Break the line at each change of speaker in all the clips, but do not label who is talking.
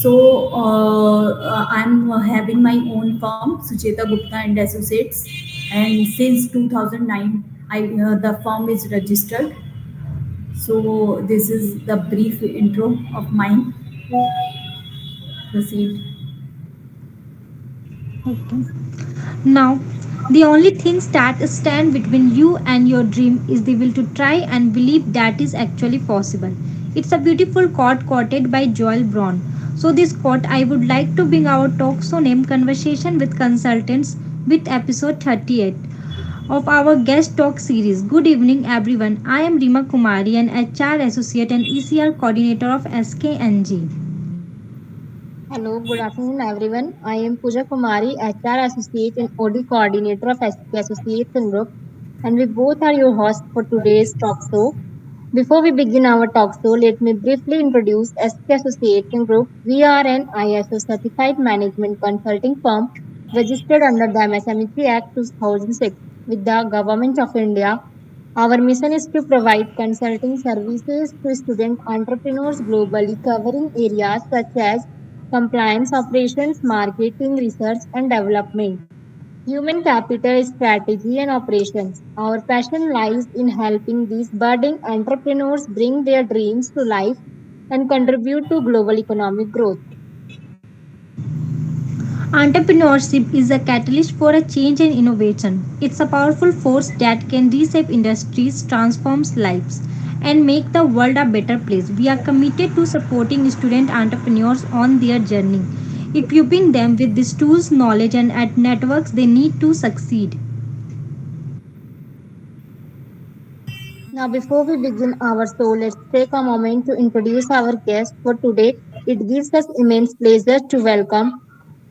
I'm having my own firm, Sucheta Gupta and Associates, and since 2009, the firm is registered. So this is the brief intro of mine. Proceed.
Okay. Now, the only things that stand between you and your dream is the will to try and believe that is actually possible. It's a beautiful quote quoted by Joel Braun. So, this quote I would like to bring our talk show name Conversation with Consultants with episode 38 of our guest talk series. Good evening, everyone. I am Rima Kumari, an HR associate and ECR coordinator of SKNG.
Hello, good afternoon, everyone. I am Pooja Kumari, HR Associate and OD Coordinator of SK Association Group, and we both are your hosts for today's talk show. Before we begin our talk show, let me briefly introduce SK Association Group. We are an ISO certified management consulting firm registered under the MSME Act 2006 with the Government of India. Our mission is to provide consulting services to student entrepreneurs globally, covering areas such as compliance operations, marketing, research, and development, human capital strategy, and operations. Our passion lies in helping these budding entrepreneurs bring their dreams to life and contribute to global economic growth.
Entrepreneurship is a catalyst for a change and innovation. It's a powerful force that can reshape industries, transform lives, and make the world a better place. We are committed to supporting student entrepreneurs on their journey, equipping them with the tools, knowledge, and networks they need to succeed.
Now, before we begin our show, let's take a moment to introduce our guest for today. It gives us immense pleasure to welcome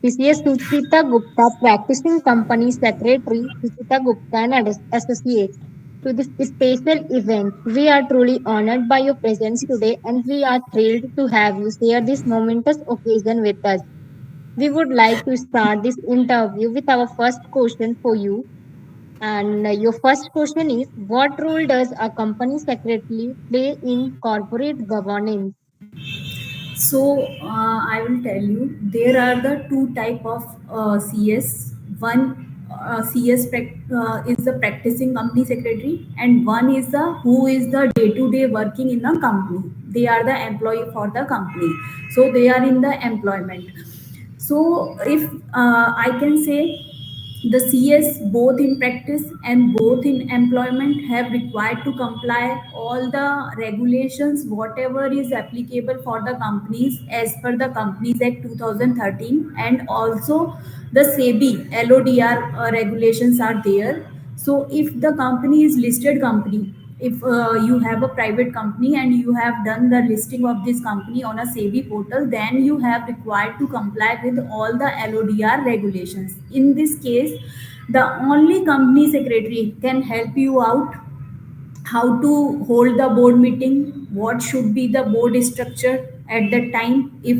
CS Sucheta Gupta, practicing company secretary, Sucheta Gupta and Associates, to this special event. We are truly honored by your presence today and we are thrilled to have you share this momentous occasion with us. We would like to start this interview with our first question for you. And your first question is, what role does a company secretary play in corporate governance?
I will tell you there are the two type of CS. One is the practicing company secretary, and one is the who is the day to day working in the company. They are the employee for the company, so they are in the employment. So if I can say the CS both in practice and both in employment have required to comply all the regulations whatever is applicable for the companies as per the Companies Act 2013, and also the SEBI LODR regulations are there. So if the company is listed company, if you have a private company and you have done the listing of this company on a SEBI portal, then you have required to comply with all the LODR regulations. In this case, the only company secretary can help you out how to hold the board meeting, what should be the board structure at that time. If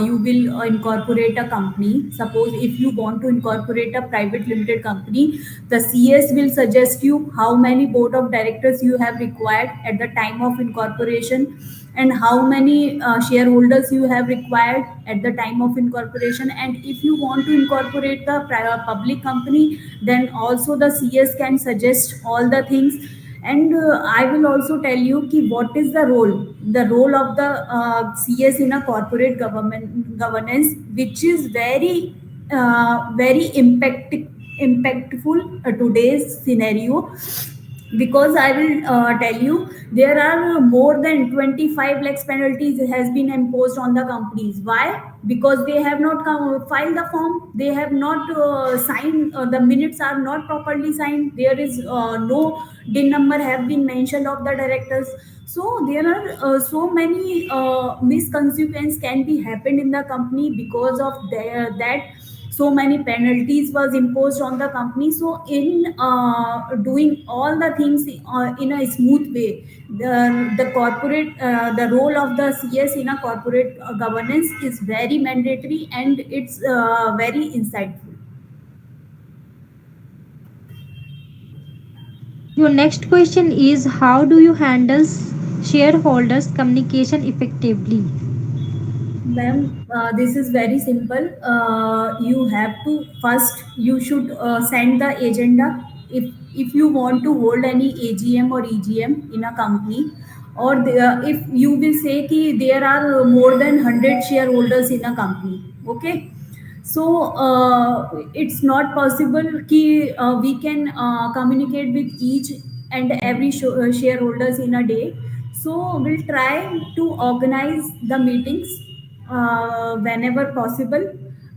you will incorporate a company, suppose if you want to incorporate a private limited company, the CS will suggest you how many board of directors you have required at the time of incorporation, and how many shareholders you have required at the time of incorporation. And if you want to incorporate the public company, then also the CS can suggest all the things. And I will also tell you ki what is the role of the CS in a corporate government governance, which is very impactful today's scenario. Because I will tell you, there are more than 25 lakhs penalties has been imposed on the companies. Why? Because they have not filed the form, they have not signed, the minutes are not properly signed, there is no din number have been mentioned of the directors. So there are so many misconsequences can be happened in the company because of that. So many penalties was imposed on the company. So in doing all the things in a smooth way, the role of the CS in a corporate governance is very mandatory, and it's very insightful.
Your next question is, how do you handle shareholders communication effectively?
Ma'am, this is very simple. You have to first you should send the agenda if you want to hold any AGM or EGM in a company, or if you will say कि there are more than 100 shareholders in a company. Okay, so it's not possible कि we can communicate with each and every shareholders in a day. So we'll try to organize the meetings whenever possible,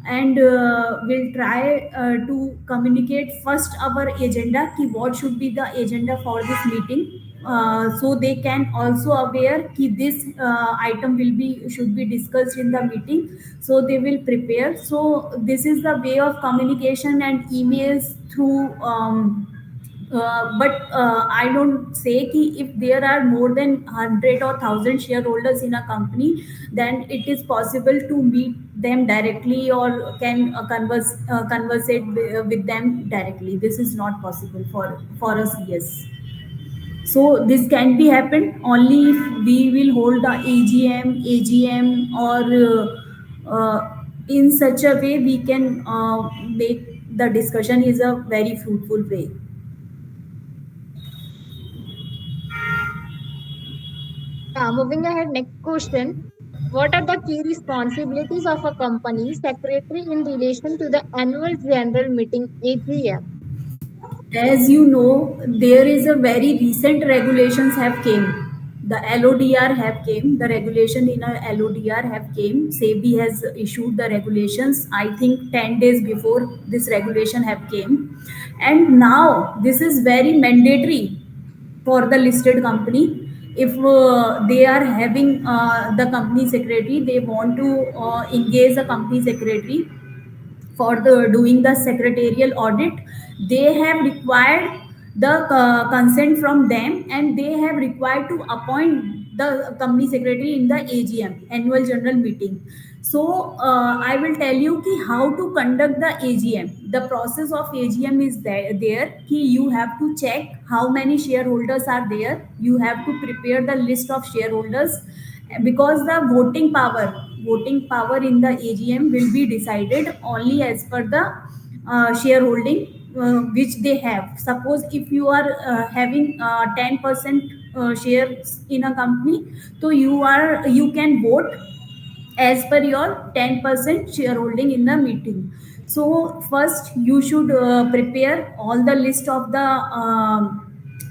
and we'll try to communicate first our agenda ki what should be the agenda for this meeting, so they can also aware ki this item will be should be discussed in the meeting, so they will prepare. So this is the way of communication, and emails through but I don't say कि if there are more than 100 or 1,000 shareholders in a company, then it is possible to meet them directly or can conversate with them directly. This is not possible for us. Yes, so this can be happened only if we will hold the AGM, or in such a way we can make the discussion is a very fruitful way.
Yeah, moving ahead, next question. What are the key responsibilities of a company secretary in relation to the annual general meeting AGM?
As you know, there is a very recent regulations have came. The LODR have came. The regulation in a LODR have came. SEBI has issued the regulations. I think 10 days before this regulation have came, and now this is very mandatory for the listed company. If they are having the company secretary, they want to engage the company secretary for the doing the secretarial audit. They have required the consent from them, and they have required to appoint the company secretary in the AGM, annual general meeting. So I will tell you ki how to conduct the AGM. The process of AGM is there ki you have to check how many shareholders are there. You have to prepare the list of shareholders, because the voting power in the AGM will be decided only as per the shareholding which they have. Suppose if you are having 10% shares in a company, so you can vote as per your 10% shareholding in the meeting. So first you should prepare all the list of the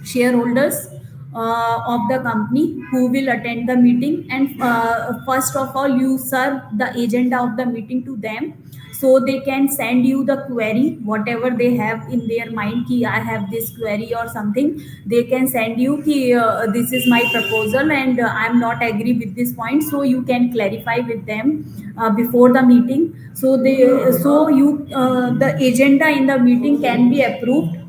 shareholders of the company who will attend the meeting, and first of all you serve the agenda of the meeting to them, so they can send you the query whatever they have in their mind ki I have this query or something. They can send you ki this is my proposal, and I am not agree with this point, so you can clarify with them before the meeting. So they so you the agenda in the meeting can be approved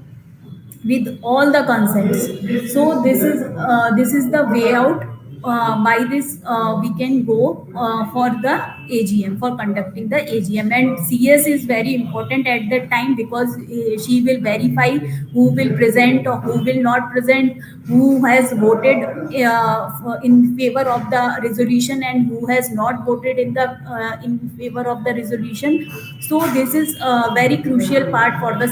with all the consents. So this is the way out. By this we can go for the AGM, for conducting the AGM, and CS is very important at that time, because she will verify who will present or who will not present, who has voted in favor of the resolution and who has not voted in favor of the resolution. So this is a very crucial part for the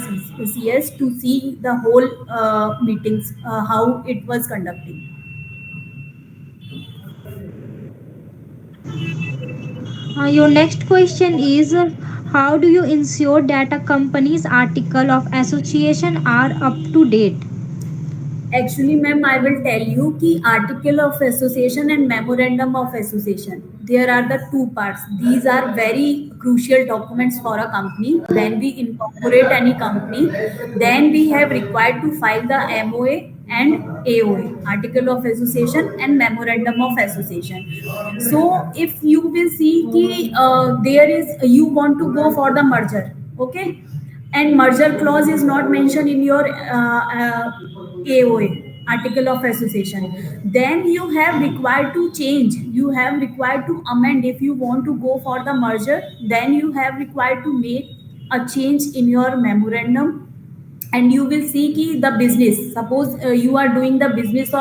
CS to see the whole meetings, how it was conducting.
Your next question is how do you ensure that a company's article of association are up to date?
Actually, ma'am, I will tell you कि article of association and memorandum of association. There are the two parts. These are very crucial documents for a company. When we incorporate any company, then we have required to file the MOA and AOA, article of association and memorandum of association. So if you will see कि there is you want to go for the merger, okay, and merger clause is not mentioned in your AOA, article of association, then you have required to change, you have required to amend. If you want to go for the merger, then you have required to make a change in your memorandum, and you will see ki the business. Suppose you are doing the business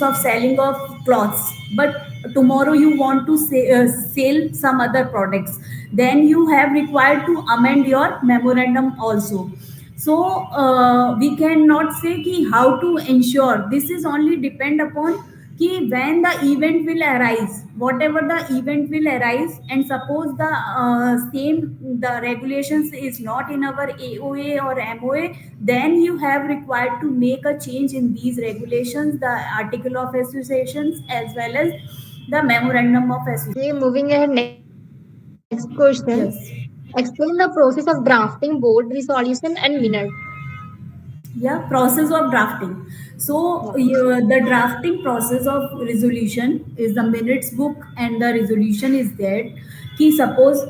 of selling of cloths, but tomorrow you want to sell some other products, then you have required to amend your memorandum also. So we cannot say ki how to ensure. This is only depend upon कि when the event will arise, whatever the event will arise, and suppose the same the regulations is not in our AOA or MOA, then you have required to make a change in these regulations, the article of associations as well as the memorandum of association.
Okay, moving ahead, next question.
Yes.
Explain the process of drafting board resolution and minutes.
Yeah, process of drafting. So the drafting process of resolution is the minutes book, and the resolution is there. Ki suppose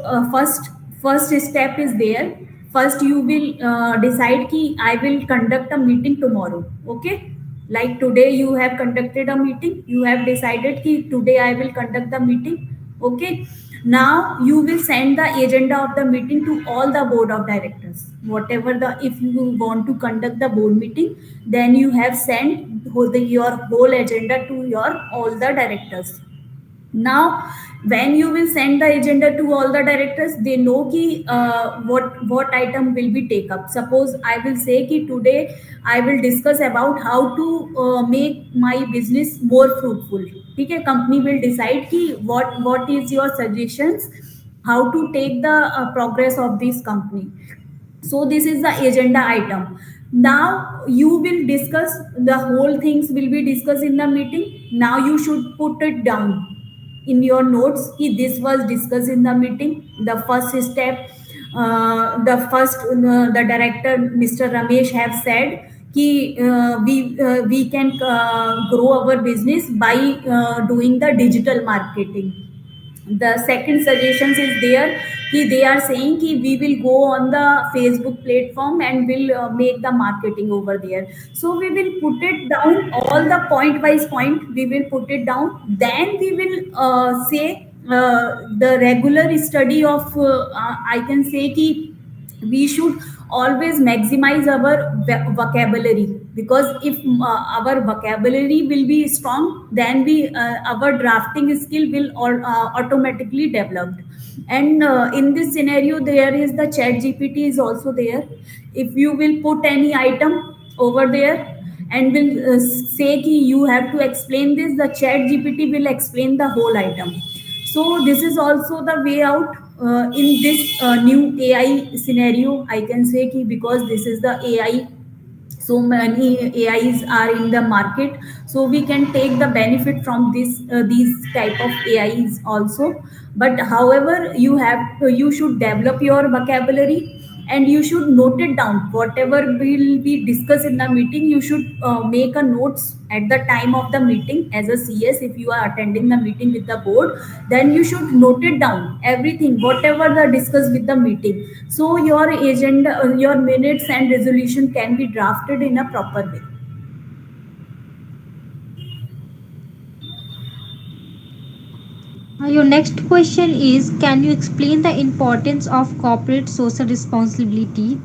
first step is there. First you will decide ki I will conduct a meeting tomorrow. Okay, like today you have conducted a meeting, you have decided ki today I will conduct the meeting. Okay, now you will send the agenda of the meeting to all the board of directors, whatever the, if you want to conduct the board meeting, then you have sent your whole agenda to your all the directors. Now when you will send the agenda to all the directors, they know ki what item will be take up. Suppose I will say ki today I will discuss about how to make my business more fruitful. ठीक है, company will decide ki what is your suggestions, how to take the progress of this company. So this is the agenda item. Now you will discuss the whole things will be discussed in the meeting. Now you should put it down in your notes कि this was discussed in the meeting. The first step, the director Mr. Ramesh have said कि we can grow our business by doing the digital marketing. The second suggestions is there कि they are saying कि we will go on the Facebook platform and will make the marketing over there. So we will put it down all the point wise point, we will put it down. Then we will say the regular study of I can say कि we should always maximize our vocabulary, because if our vocabulary will be strong, then we our drafting skill will automatically developed. And in this scenario there is the chat gpt is also there. If you will put any item over there and will say ki you have to explain this, the chat gpt will explain the whole item. So this is also the way out in this new AI scenario, I can say ki because this is the AI, so many AIs are in the market, so we can take the benefit from this these type of AIs also. But however you have you should develop your vocabulary, and you should note it down. Whatever will be discussed in the meeting, you should make a notes at the time of the meeting. As a CS, if you are attending the meeting with the board, then you should note it down everything whatever the discussed with the meeting, so your agenda, your minutes and resolution can be drafted in a proper way.
Your next question is, can you explain the importance of corporate social responsibility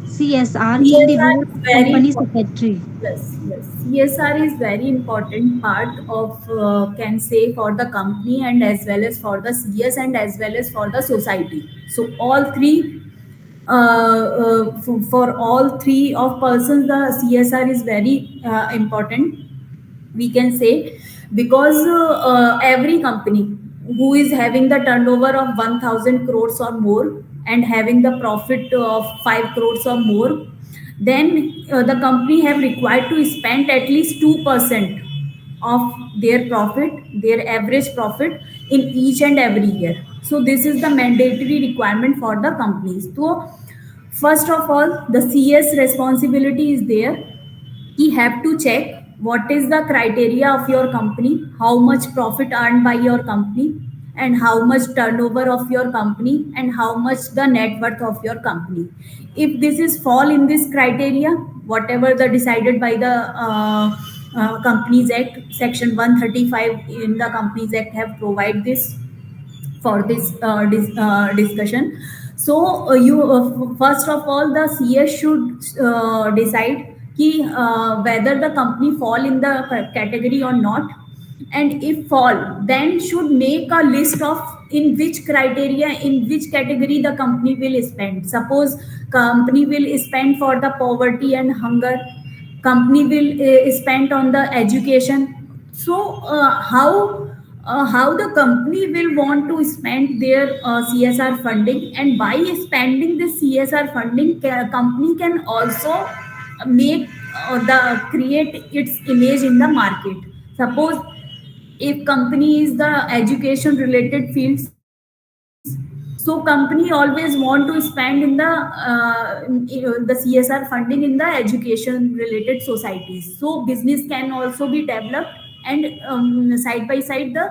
CSR in the
CSR
role
is
of
very
company
important.
secretary?
Yes. CSR is very important part of can say for the company, and as well as for the CS, and as well as for the society. So all three, for all three of persons, the CSR is very important, we can say. Because every company who is having the turnover of 1000 crores or more, and having the profit of 5 crores or more, then the company have required to spend at least 2% of their profit, their average profit, in each and every year. So this is the mandatory requirement for the companies. So first of all, the CS responsibility is there. You have to check what is the criteria of your company, how much profit earned by your company, and how much turnover of your company, and how much the net worth of your company. If this is fall in this criteria, whatever the decided by the companies act section 135 in the companies act have provide this for this discussion. So you first of all, the CS should decide कि whether the company fall in the category or not. and if fall, then should make a list of in which criteria, in which category the company will spend. Suppose company will spend for the poverty and hunger, company will spend on the education. So how the company will want to spend their CSR funding, and by spending this CSR funding, company can also make the create its image in the market. Suppose if company is the education related fields, so company always want to spend in the CSR funding in the education related societies, so business can also be developed, and side by side the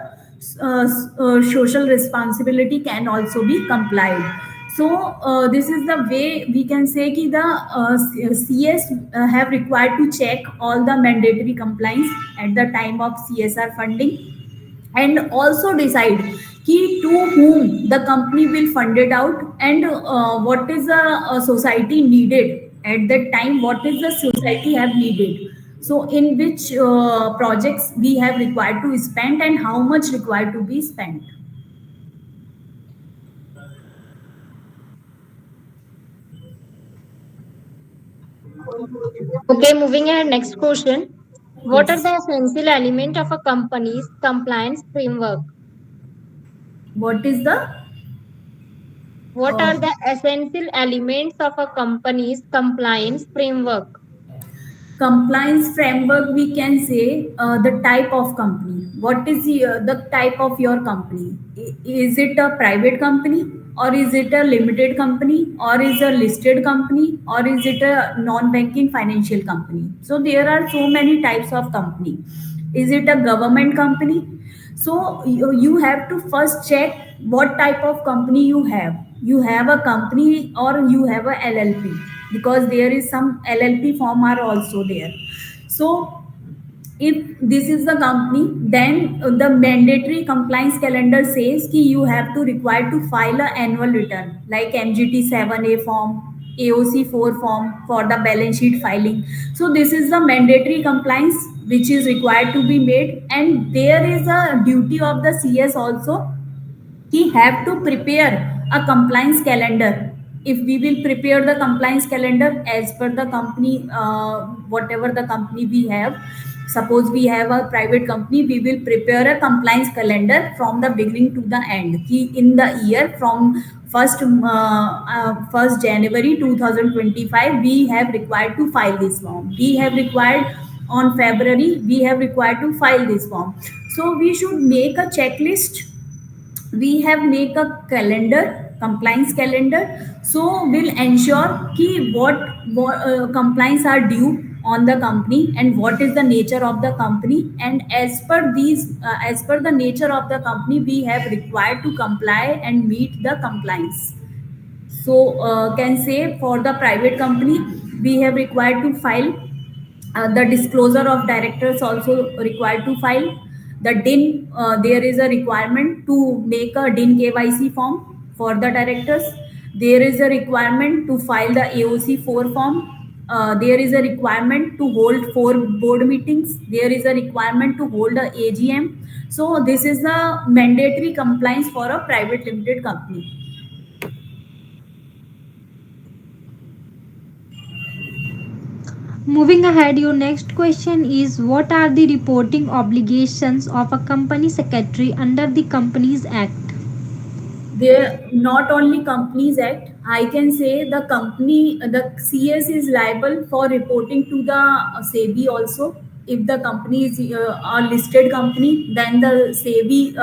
social responsibility can also be complied. So this is the way we can say ki the CS have required to check all the mandatory compliance at the time of CSR funding, and also decide ki to whom the company will fund it out, and what is the society needed at that time, what is the society have needed, so in which projects we have required to spend and how much required to be spent.
Okay, moving ahead, next question. What are
Yes.
the essential elements of a company's compliance framework?
What is the
What
uh,
are the essential elements of a company's compliance framework?
compliance framework? We can say the type of company, what is the type of your company. Is it a private company, or is it a limited company, or is a listed company, or is it a non banking financial company? So there are so many types of company. Is it a government company? So you have to first check what type of company you have. You have a company or you have a LLP, because there is some LLP form are also there. So if this is the company, then the mandatory compliance calendar says ki you have to require to file a annual return like MGT 7A form, AOC 4 form for the balance sheet filing. So this is the mandatory compliance which is required to be made, and there is a duty of the CS also. He have to prepare a compliance calendar. If we will prepare the compliance calendar as per the company, whatever the company we have, suppose we have a private company, we will prepare a compliance calendar from the beginning to the end. In the year from 1st January 2025 we have required to file this form, we have required on February we have required to file this form. So we should make a checklist, we have make a calendar, compliance calendar. So we'll ensure ki what compliance are due on the company, and what is the nature of the company, and as per these as per the nature of the company we have required to comply and meet the compliance. So can say for the private company we have required to file the disclosure of directors also required to file the DIN. There is a requirement to make a DIN KYC form for the directors. There is a requirement to file the AOC 4 form. There is a requirement to hold 4 board meetings. There is a requirement to hold a AGM. So this is the mandatory compliance for a private limited company.
Moving ahead, your next question is what are the reporting obligations of a company secretary under the Companies Act?
There not only companies act, I can say the company, the CS is liable for reporting to the SEBI also. If the company is a listed company, then the SEBI,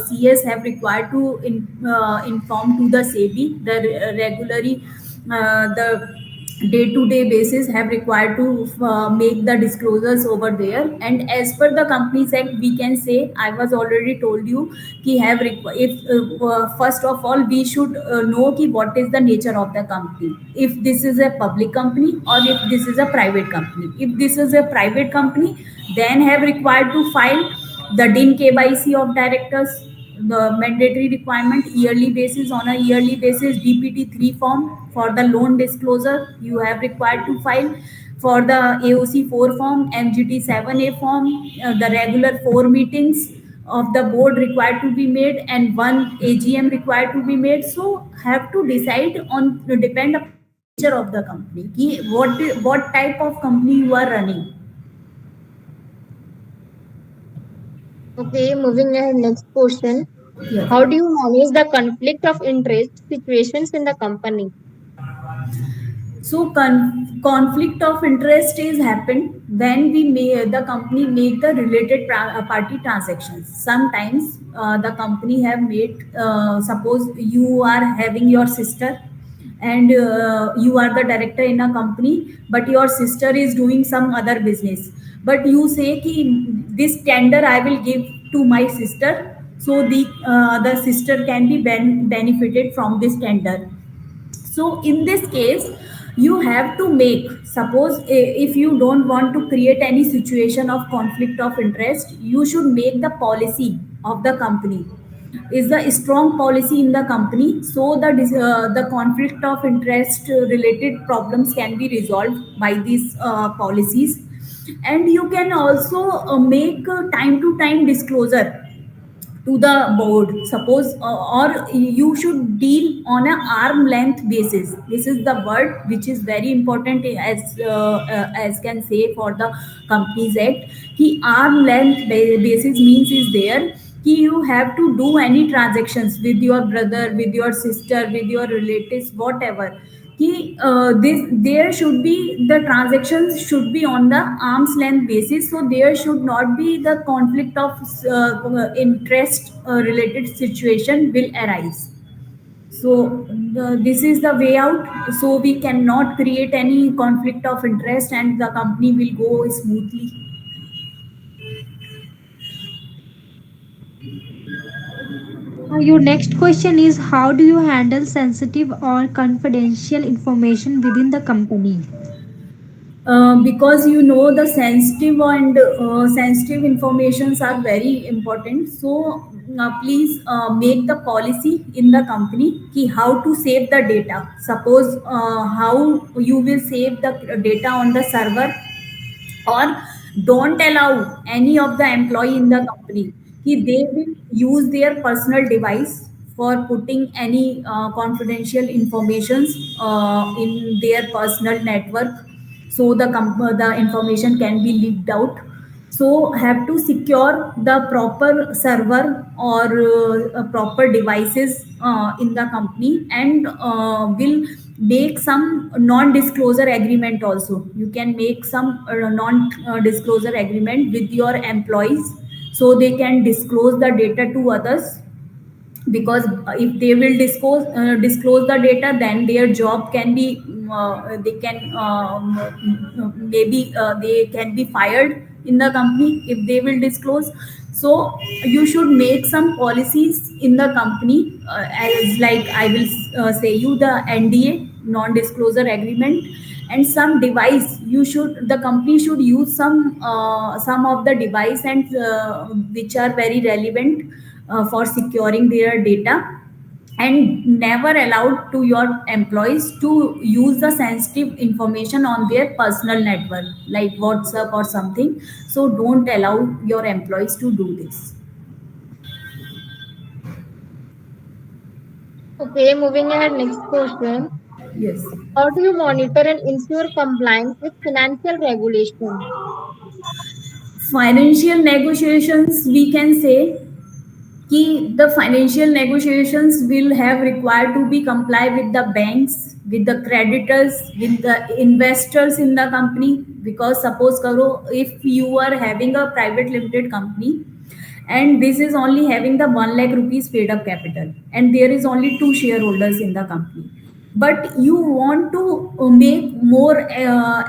CS have required to inform to the SEBI the regularly, the day to day basis have required to make the disclosures over there. And as per the Companies Act we can say, I was already told you ki have if first of all we should know ki what is the nature of the company, if this is a public company or if this is a private company. If this is a private company, then have required to file the DIN KYC of directors, the mandatory requirement yearly basis, on a yearly basis DPT 3 form for the loan disclosure you have required to file. For the AOC 4 form, MGT 7A form, the regular 4 meetings of the board required to be made and one AGM required to be made. So have to decide on depend upon the nature of the company. What type of company you are running.
Okay, moving ahead, next question.
Yes.
How do you manage the conflict of interest situations in the company?
So conflict of interest is happened when the company make the related party transactions. Sometimes the company have made, suppose you are having your sister and you are the director in a company, but your sister is doing some other business. But you say ki this tender I will give to my sister, so the sister can be benefited from this tender. So in this case, you have to make, suppose if you don't want to create any situation of conflict of interest, you should make the policy of the company is the strong policy in the company, so the conflict of interest related problems can be resolved by these policies. And you can also make time to time disclosure to the board, suppose or you should deal on a arm length basis. This is the word which is very important, as can say for the companies act. Ki arm length basis means is there कि you have to do any transactions with your brother, with your sister, with your relatives, whatever, कि this there should be the transactions should be on the arm's length basis, so there should not be the conflict of interest related situation will arise. So this is the way out, so we cannot create any conflict of interest and the company will go smoothly.
Your next question is, how do you handle sensitive or confidential information within the company?
Because you know the sensitive and sensitive informations are very important, so please make the policy in the company ki how to save the data. Suppose how you will save the data on the server, or don't allow any of the employee in the company कि they will use their personal device for putting any confidential informations in their personal network, so the information can be leaked out. So have to secure the proper server or proper devices in the company, and will make some non disclosure agreement also. You can make some non disclosure agreement with your employees, so they can disclose the data to others. Because if they will disclose the data, then their job can be they can maybe they can be fired in the company if they will disclose. So you should make some policies in the company, as like I will say you the NDA, non disclosure agreement. And some device you should, the company should use some of the device and which are very relevant for securing their data, and never allowed to your employees to use the sensitive information on their personal network like WhatsApp or something. So don't allow your employees to do this.
Okay, moving ahead, next question.
Yes.
How do you monitor and ensure compliance with financial regulations?
Financial negotiations, we can say कि the financial negotiations will have required to be comply with the banks, with the creditors, with the investors in the company. Because suppose karo, if you are having a private limited company and this is only having the 1 lakh rupees paid up capital and there is only two shareholders in the company, but you want to make more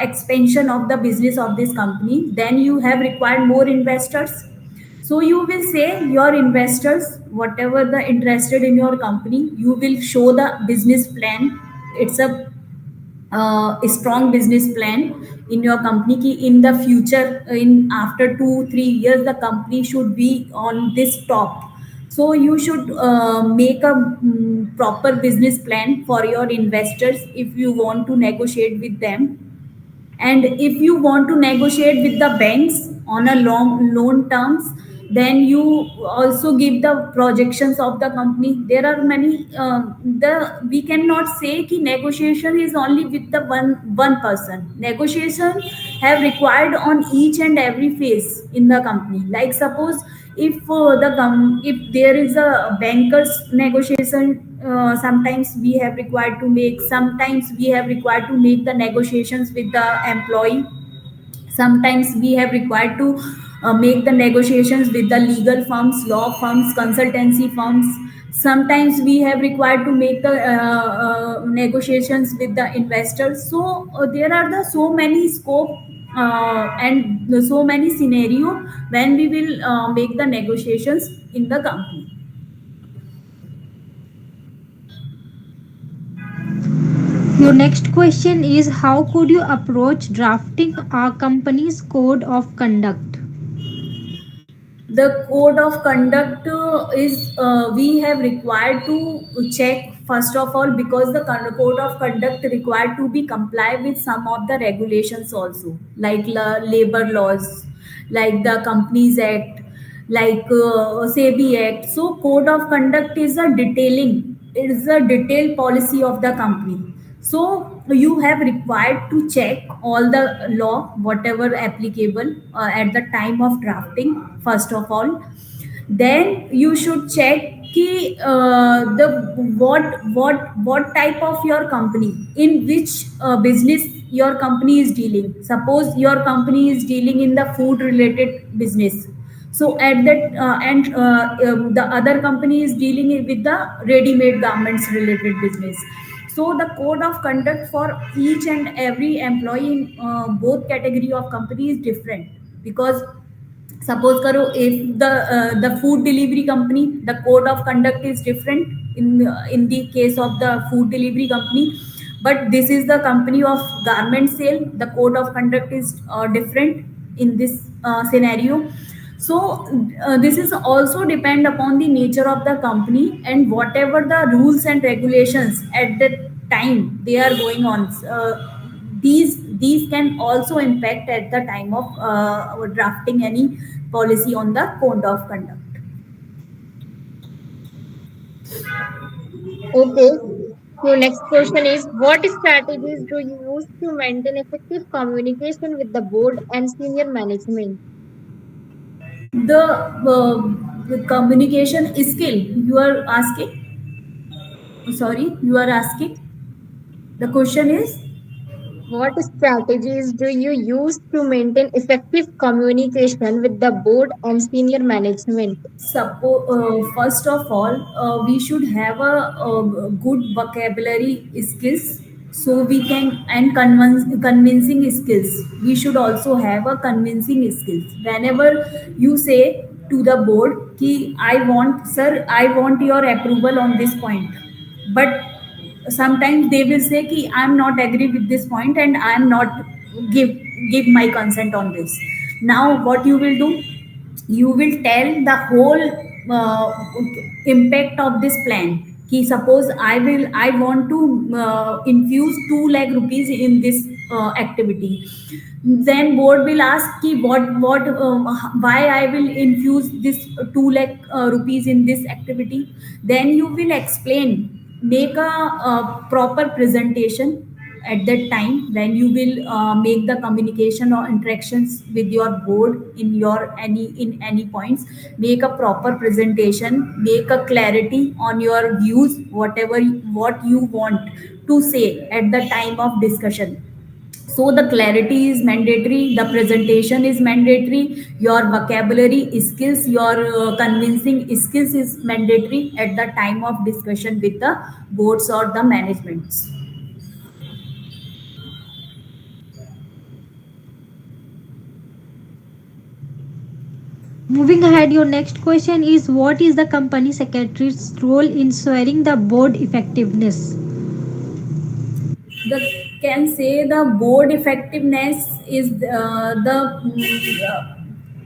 expansion of the business of this company, then you have required more investors. So you will say your investors, whatever the interested in your company, you will show the business plan. It's a strong business plan in your company ki in the future, in after 2 3 years the company should be on this top. So you should make a proper business plan for your investors if you want to negotiate with them. And if you want to negotiate with the banks on a long loan terms, then you also give the projections of the company. There are many the we cannot say ki negotiation is only with the one person. Negotiation have required on each and every phase in the company. Like suppose if if there is a bankers negotiation, sometimes we have required to make, sometimes we have required to make the negotiations with the employee, sometimes we have required to make the negotiations with the legal firms, law firms, consultancy firms. Sometimes we have required to make the negotiations with the investors. So there are the so many scope and so many scenario when we will make the negotiations in the company.
Your next question is how could you approach drafting a company's code of conduct?
The code of conduct is we have required to check first of all, because the code of conduct required to be comply with some of the regulations also, like labor laws, like the companies act, like SEBI act. So code of conduct is a detailing, it is a detailed policy of the company. So you have required to check all the law whatever applicable at the time of drafting first of all. Then you should check ki, the what type of your company, in which business your company is dealing. Suppose your company is dealing in the food related business, so at that the other company is dealing with the ready made garments related business. So the code of conduct for each and every employee in both category of company is different. Because suppose karo, if the food delivery company, the code of conduct is different in the case of the food delivery company. But this is the company of garment sale, the code of conduct is different in this scenario. So this is also depend upon the nature of the company and whatever the rules and regulations at that time they are going on. These can also impact at the time of drafting any policy on the code of conduct.
Okay. So next question is, what strategies do you use to maintain effective communication with the board and senior management?
The communication skill you are asking, sorry, you are asking, the question is.
What strategies do you use to maintain effective communication with the board and senior management?
First of all, we should have a good vocabulary skills, so we can, and convincing skills. We should also have a convincing skills. Whenever you say to the board ki I want, sir, I want your approval on this point, but sometimes they will say ki I'm not agree with this point and I'm not give give my consent on this. Now what you will do, you will tell the whole impact of this plan. Ki suppose I want to infuse 2 lakh rupees in this activity, then board will ask ki what why I will infuse this 2 lakh rupees in this activity. Then you will explain, make a proper presentation at that time when you will make the communication or interactions with your board in your any points. Make a proper presentation, make a clarity on your views, whatever what you want to say at the time of discussion. So the clarity is mandatory, the presentation is mandatory, your vocabulary skills, your convincing skills is mandatory at the time of discussion with the boards or the managements.
Moving ahead, your next question is what is the company secretary's role in ensuring the board effectiveness?
The can say the board effectiveness is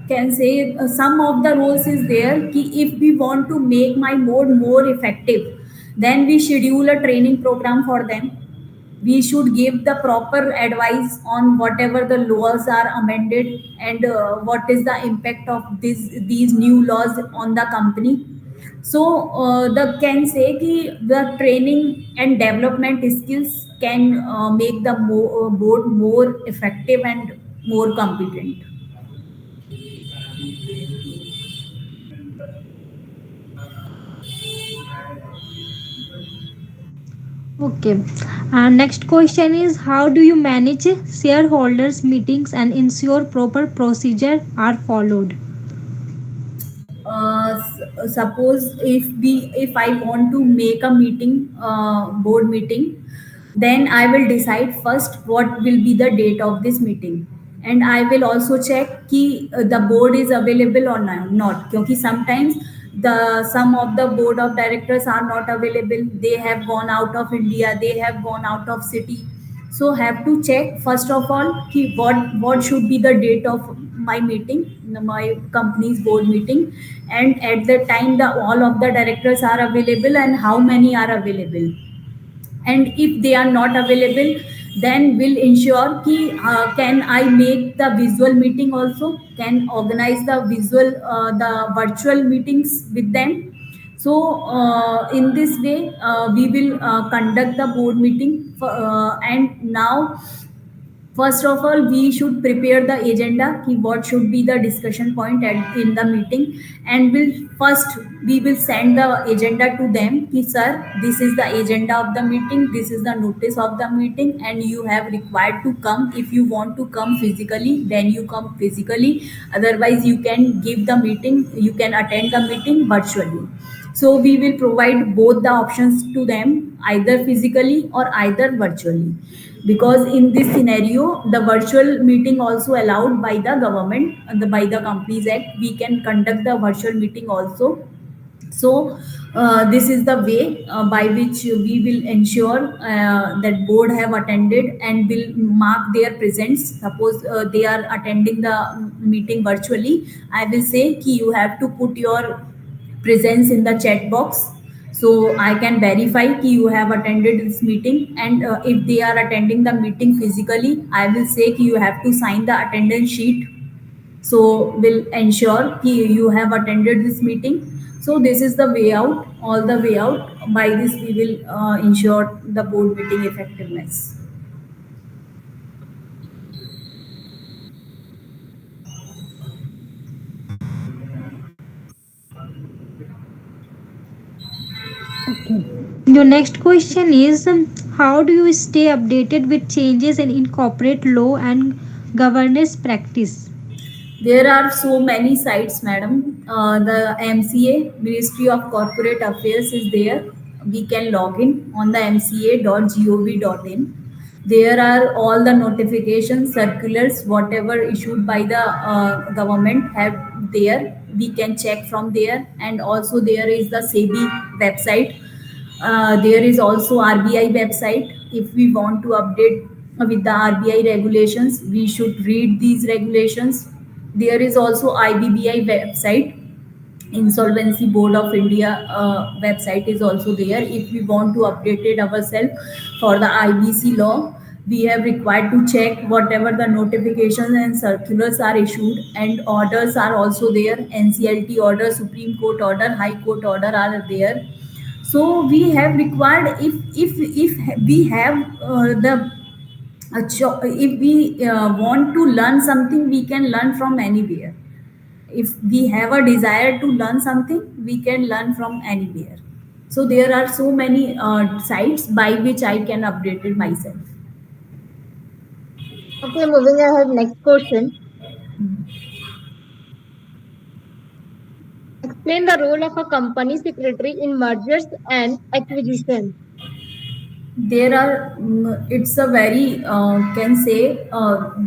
can say some of the roles is there ki if we want to make my board more effective, then we schedule a training program for them. we should give the proper advice on whatever the laws are amended, and what is the impact of these new laws on the company. So the can say कि the training and development skills can make the board more effective and more competent.
Okay. And next question is, how do you manage shareholders meetings and ensure proper procedure are followed?
Suppose if I want to make a meeting, board meeting, then I will decide first what will be the date of this meeting, and I will also check कि the board is available or not, क्योंकि sometimes the some of the board of directors are not available, they have gone out of India, they have gone out of city. So have to check first of all कि what should be the date of my meeting, my company's board meeting, and at the time the all of the directors are available and how many are available. And if they are not available, then will ensure कि can I make the visual meeting also, can organize the visual the virtual meetings with them. So in this way we will conduct the board meeting and now first of all, we should prepare the agenda, ki what should be the discussion point in the meeting, and we will send the agenda to them. Ki sir, this is the agenda of the meeting, this is the notice of the meeting, and you have required to come. If you want to come physically, then you come physically. Otherwise, you can give the meeting, you can attend the meeting virtually. So we will provide both the options to them, either physically or either virtually, because in this scenario the virtual meeting also allowed by the government, by the Companies Act, we can conduct the virtual meeting also. So this is the way by which we will ensure that board have attended and will mark their presence. Suppose they are attending the meeting virtually, I will say ki you have to put your presence in the chat box, so I can verify ki you have attended this meeting. And if they are attending the meeting physically, I will say ki you have to sign the attendance sheet, so will ensure ki you have attended this meeting. So this is the way out, all the way out. By this we will ensure the board meeting effectiveness.
Okay. Your next question is, how do you stay updated with changes in corporate law and governance practice?
There are so many sites, madam. The MCA, Ministry of Corporate Affairs, is there. We can log in on the mca.gov.in. There are all the notifications, circulars, whatever issued by the government have there. We can check from there, and also there is the SEBI website. There is also RBI website. If we want to update with the RBI regulations, we should read these regulations. There is also IBBI website, Insolvency Board of India website is also there. If we want to update it ourselves for the IBC law, we have required to check whatever the notifications and circulars are issued, and orders are also there. NCLT order, Supreme Court order, High Court order are there. So we have required, if we have the if we want to learn something, we can learn from anywhere. If we have a desire to learn something, we can learn from anywhere. So there are so many sites by which I can update it myself.
Okay, moving ahead, next question. Explain the role of a company secretary in mergers and acquisitions.
There are it's a very can say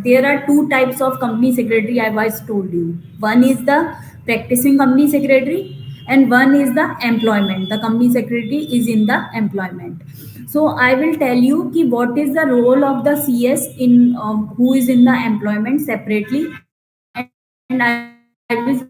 there are two types of company secretary, I was told you. One is the practicing company secretary, and one is the employment. The company secretary is in the employment. So I will tell you ki what is the role of the CS in who is in the employment separately, and I will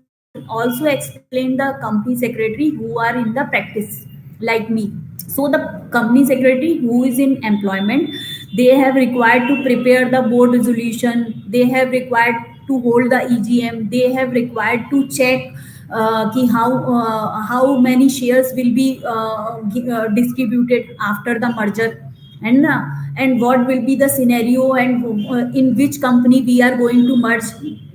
also explain the company secretary who are in the practice like me. So the company secretary who is in employment, They have required to prepare the board resolution, they have required to hold the EGM, they have required to check how many shares will be distributed after the merger, and uh, and what will be the scenario, and in which company we are going to merge.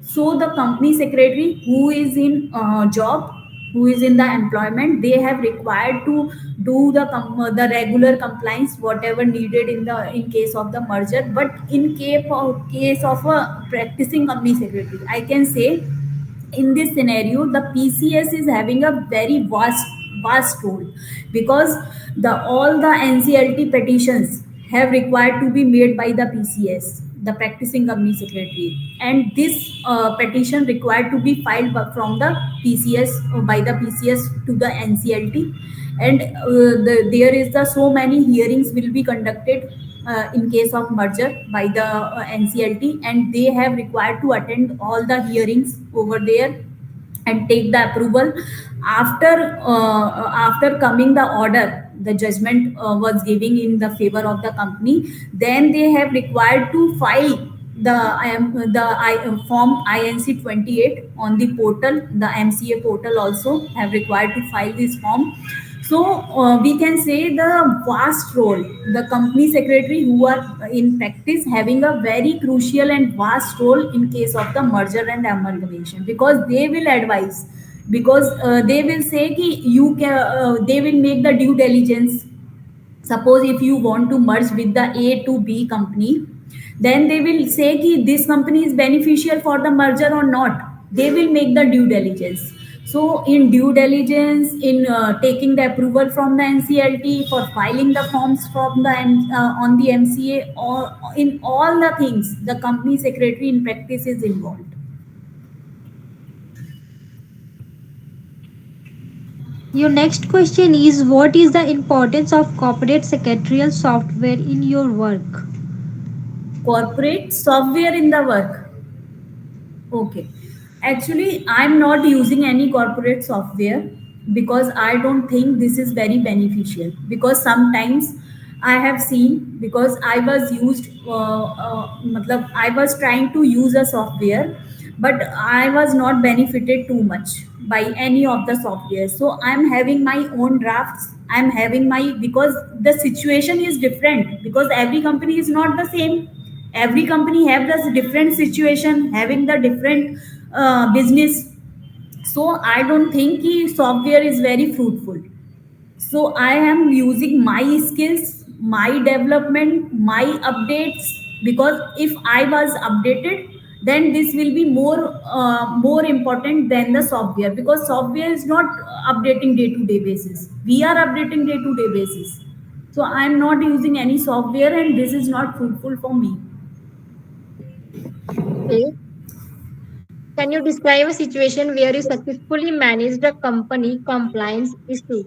So the company secretary who is in job, who is in the employment, they have required to do the regular compliance whatever needed in case of the merger. But in case of a practicing company secretary, I can say in this scenario the PCS is having a very vast role, because the all the NCLT petitions have required to be made by the PCS, the practicing company secretary, and this petition required to be filed from the PCS, by the PCS to the NCLT. And there is the so many hearings will be conducted in case of merger by the NCLT, and they have required to attend all the hearings over there and take the approval. After coming the order, the judgment was giving in the favor of the company, then they have required to file the form INC 28 on the portal. The MCA portal also have required to file this form. So we can say the vast role, the company secretary who are in practice having a very crucial and vast role in case of the merger and amalgamation, because they will advise, because they will say ki they will make the due diligence. Suppose if you want to merge with the A to B company, then they will say ki this company is beneficial for the merger or not. They will make the due diligence. So in due diligence, in taking the approval from the NCLT, for filing the forms from the on the MCA, or in all the things, the company secretary in practice is involved.
Your next question is, what is the importance of corporate secretarial software in your work?
Corporate software in the work. Okay. Actually, I'm not using any corporate software, because I don't think this is very beneficial. Because sometimes I have seen, because I was used, I was trying to use a software, but I was not benefited too much by any of the software. So I'm having my own drafts. I'm having my, because the situation is different, because every company is not the same. Every company have this different situation, having the different business. So I don't think software is very fruitful. So I am using my skills, my development, my updates, because if I was updated, then this will be more important than the software, because software is not updating day to day basis, we are updating day to day basis. So I am not using any software, and this is not fruitful for me.
Okay. Can you describe a situation where you successfully managed a company compliance issue?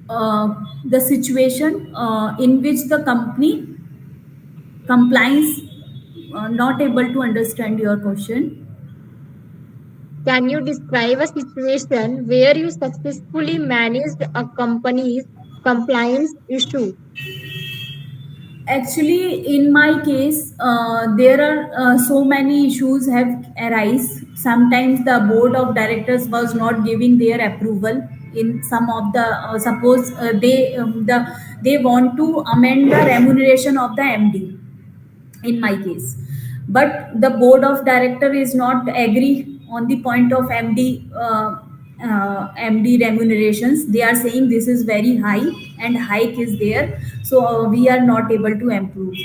The situation in which the company compliance, not able to understand your question.
Can you describe a situation where you successfully managed a company's compliance issue?
Actually, in my case, there are so many issues have arise. Sometimes the board of directors was not giving their approval in some of the, suppose they want to amend the remuneration of the MD, in my case, but the board of director is not agree on the point of MD remunerations. They are saying this is very high, and hike is there, so we are not able to improve.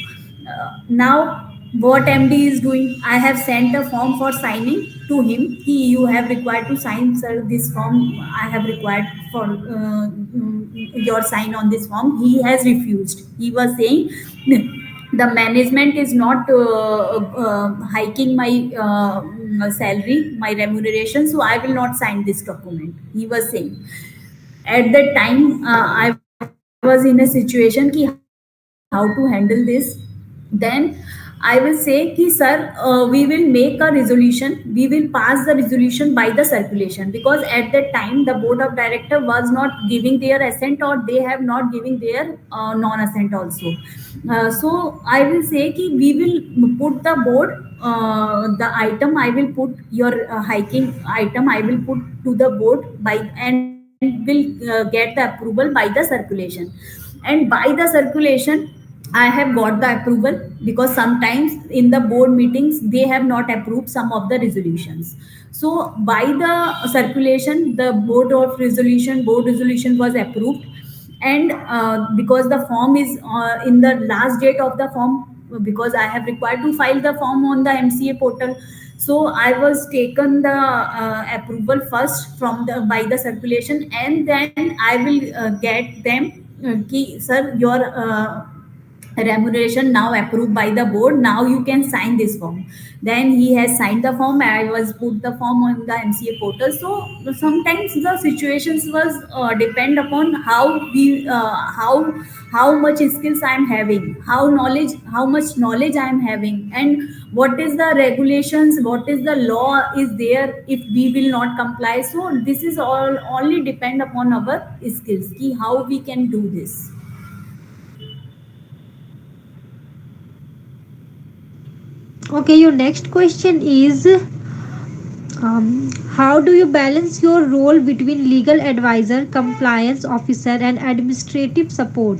Now what MD is doing, I have sent a form for signing to him. You have required to sign, sir, this form. I have required for your sign on this form. He has refused. He was saying the management is not hiking my salary, my remuneration, so I will not sign this document, he was saying. At that time I was in a situation ki how to handle this. Then I I will say कि sir, we will make a resolution. We will pass the resolution by the circulation, because at that time the board of director was not giving their assent, or they have not giving their non-assent also. So I will say कि we will put the board, the item I will put your hiking item I will put to the board by, and will get the approval by the circulation. And by the circulation I have got the approval, because sometimes in the board meetings they have not approved some of the resolutions. So by the circulation, the board resolution was approved. And because the form is in the last date of the form, because I have required to file the form on the MCA portal. So I was taken the approval first from the by the circulation, and then I will get them ki sir, your remuneration now approved by the board, now you can sign this form. Then he has signed the form, I was put the form on the MCA portal. So sometimes the situations was depend upon how much skills I am having, how much knowledge I am having, and what is the regulations, what is the law is there if we will not comply. So this is all only depend upon our skills, ki how we can do this.
Okay, your next question is, how do you balance your role between legal advisor, compliance officer, and administrative support?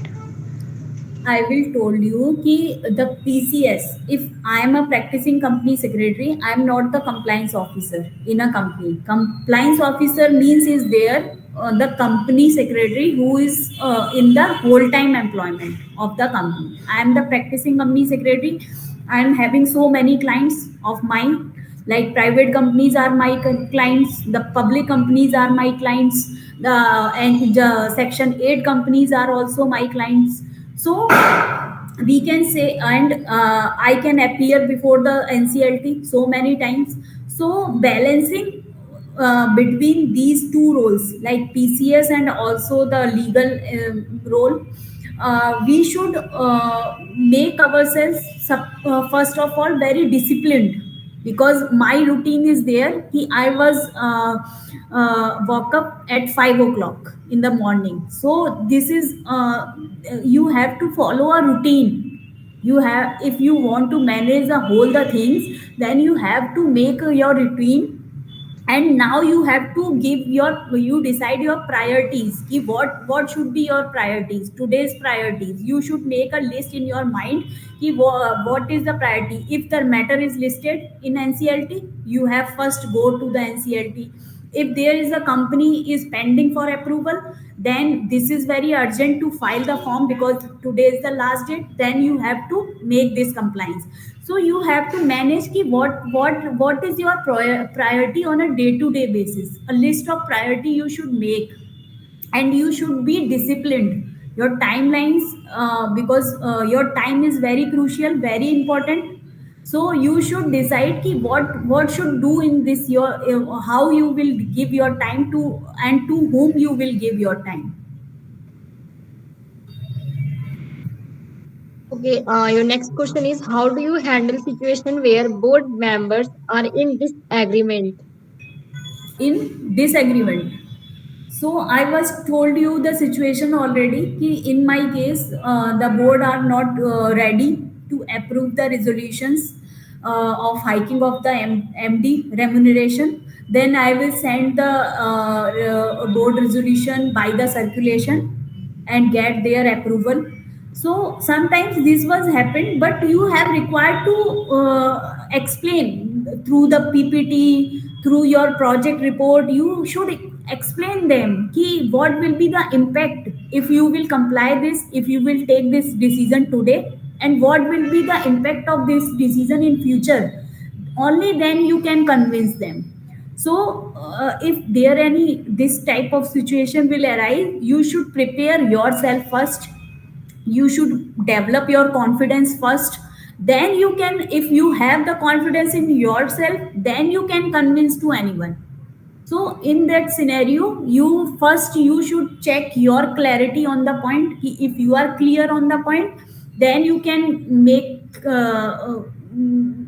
I will told you कि the PCS, if I am a practicing company secretary, I am not the compliance officer in a company. Compliance officer means is there the company secretary who is in the whole time employment of the company. I am the practicing company secretary. I am having so many clients of mine, like private companies are my clients, the public companies are my clients, the section 8 companies are also my clients. So we can say, and I can appear before the NCLT so many times. So balancing between these two roles, like PCS and also the legal role, we should make ourselves first of all very disciplined, because my routine is there. I was woke up at 5 o'clock in the morning. So this is you have to follow a routine. You have, if you want to manage the whole the things, then you have to make your routine. And now you have to give your, you decide your priorities, ki what should be your priorities, today's priorities. You should make a list in your mind, ki what is the priority. If the matter is listed in NCLT, you have first go to the NCLT. If there is a company is pending for approval, then this is very urgent to file the form, because today is the last date, then you have to make this compliance. So you have to manage ki what is your priority on a day to day basis. A list of priority you should make, and you should be disciplined your timelines, because your time is very crucial, very important. So you should decide ki what should do in this your, how you will give your time to, and to whom you will give your time.
Okay, your next question is how do you handle situation where board members are in disagreement?
In disagreement, so I was told you the situation already, ki in my case the board are not ready to approve the resolutions of hiking of the MD remuneration. Then I will send the board resolution by the circulation and get their approval. So sometimes this was happened, but you have required to explain through the PPT, through your project report. You should explain them ki what will be the impact if you will comply this, if you will take this decision today, and what will be the impact of this decision in future. Only then you can convince them. So if there any this type of situation will arise, you should prepare yourself first. You should develop your confidence first. Then you can, if you have the confidence in yourself, then you can convince to anyone. So in that scenario, you should check your clarity on the point. If you are clear on the point, then you can make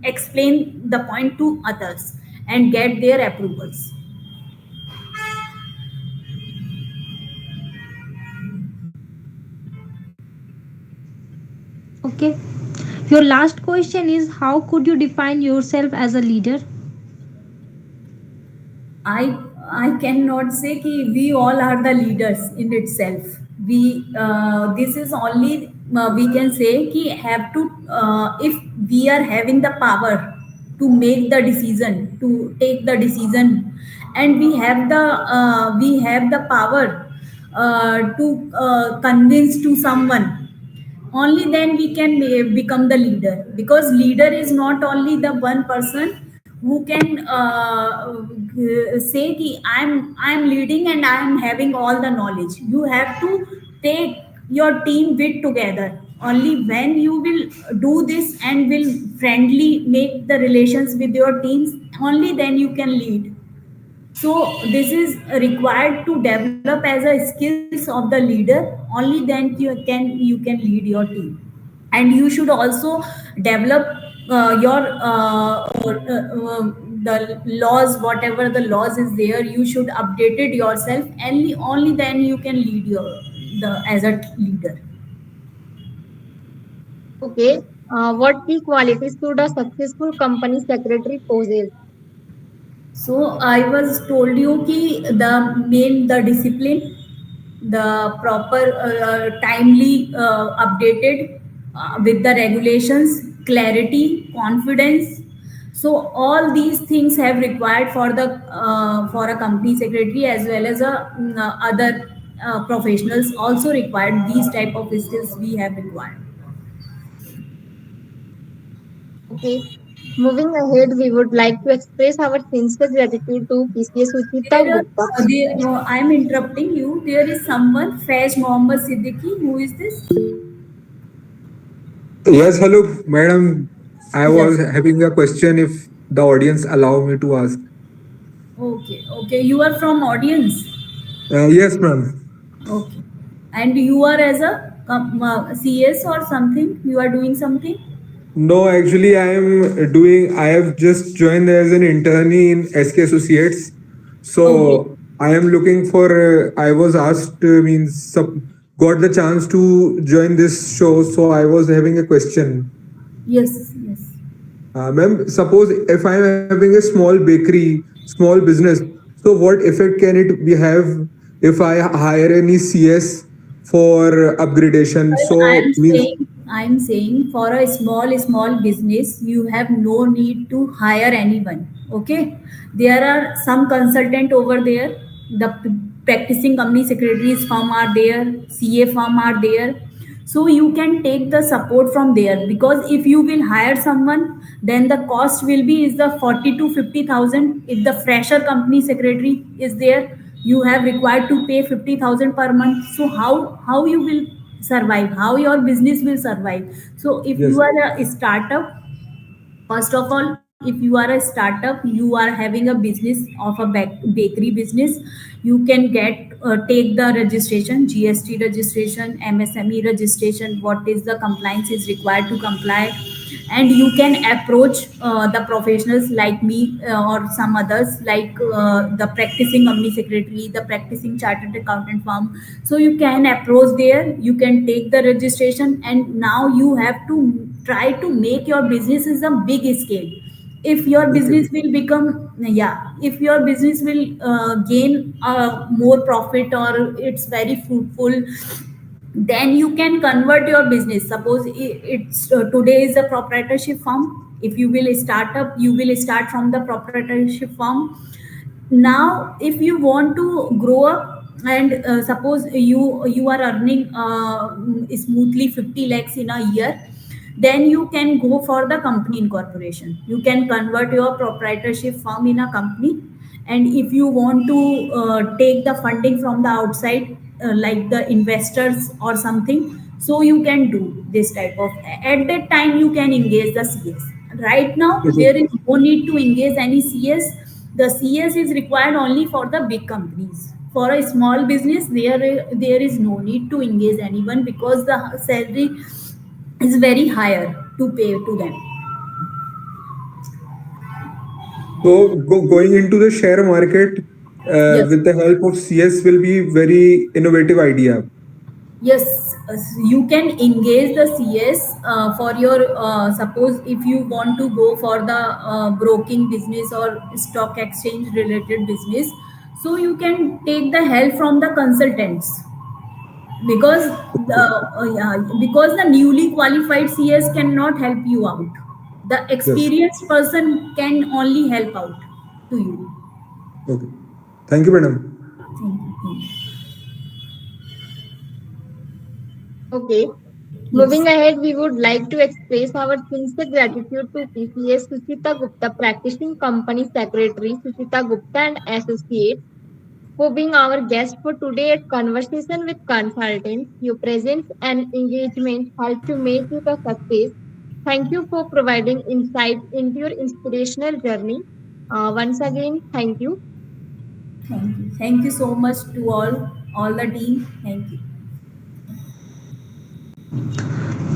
explain the point to others and get their approvals.
Okay. Your last question is, how could you define yourself as a leader?
I I cannot say कि we all are the leaders in itself. We this is only we can say कि have to if we are having the power to make the decision, to take the decision, and we have the power to convince to someone, only then we can become the leader, because leader is not only the one person who can say कि I'm leading and I'm having all the knowledge. You have to take your team with together. Only when you will do this and will friendly make the relations with your teams, only then you can lead. So this is required to develop as a skills of the leader. Only then you can lead your team. And you should also develop your the laws, whatever the laws is there, you should update it yourself, and only then you can lead your the as a leader.
Okay. What key qualities should a successful company secretary possess?
So I was told you ki the main, the discipline, the proper timely updated with the regulations, clarity, confidence. So all these things have required for a company secretary, as well as other professionals also required these type of skills we have required.
Okay. Moving ahead, we would like to express our sincere gratitude to PCS Sucheta Gupta.
I'm interrupting you. There is someone, Faiz Mohammed Siddiqui. Who is this?
Yes, hello, madam. I was
Yes.
having a question if the audience allow me to ask.
Okay. Okay. You are from audience.
Yes, ma'am.
Okay. And you are as a CS or something. You are doing something.
No, actually, I have just joined as an internee in SK Associates.
Okay.
So I am looking for, I was asked, got the chance to join this show. So I was having a question.
Yes. Yes.
Ma'am, suppose if I'm having a small bakery, small business, so what effect can it be have if I hire any CS for upgradation?
Well,
So means
I'm saying for a small business, you have no need to hire anyone. Okay, there are some consultant over there. The practicing company secretaries firm are there, CA firm are there. So you can take the support from there, because if you will hire someone, then the cost will be is the 40 to 50,000. If the fresher company secretary is there, you have required to pay 50,000 per month. So how you will survive, how your business will survive? So if you
yes,
are a startup, first of all, if you are a startup, you are having a business of a bakery business, you can take the registration, GST registration, MSME registration, what is the compliance is required to comply. And you can approach the professionals like me or some others, like the practicing company secretary, the practicing chartered accountant firm. So you can approach there, you can take the registration, and now you have to try to make your business is a big scale. If your
okay,
business will become, yeah, if your business will gain more profit, or it's very fruitful, then you can convert your business. Suppose it's today is a proprietorship firm. If you will start up, you will start from the proprietorship firm. Now if you want to grow up, and suppose you are earning smoothly 50 lakhs in a year, then you can go for the company incorporation. You can convert your proprietorship firm in a company. And if you want to take the funding from the outside, like the investors or something, so you can do this type of, at that time you can engage the CS. Right now
okay,
there is no need to engage any CS. The CS is required only for the big companies. For a small business, there is no need to engage anyone, because the salary is very higher to pay to them.
Going into the share market
Yes.
with the help of CS will be very innovative idea.
Yes, you can engage the CS for your suppose if you want to go for the broking business or stock exchange related business, so you can take the help from the consultants because yeah, because the newly qualified CS cannot help you out. The
Yes.
experienced person can only help out to you.
Okay. Thank you, madam.
Thank you. Thank you.
Okay.
Yes.
Moving ahead, we would like to express our sincere gratitude to CS Sucheta Gupta, practicing company secretary Sucheta Gupta and associates for being our guest for today at Conversation with Consultants. Your presence and engagement help to make it a success. Thank you for providing insight into your inspirational journey. Once again, thank you.
Thank you. Thank you so much to all the team. Thank you.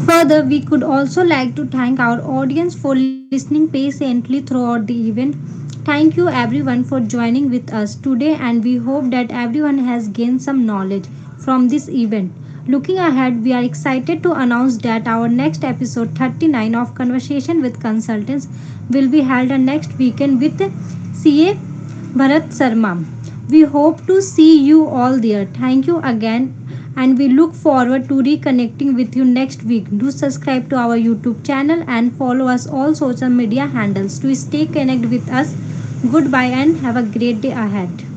Further, we could also like to thank our audience for listening patiently throughout the event. Thank you everyone for joining with us today, and we hope that everyone has gained some knowledge from this event. Looking ahead, we are excited to announce that our next episode 39 of Conversation with Consultants will be held on next weekend with CA Bharat Sarma. We hope to see you all there. Thank you again, and we look forward to reconnecting with you next week. Do subscribe to our YouTube channel and follow us all social media handles to stay connected with us. Goodbye and have a great day ahead.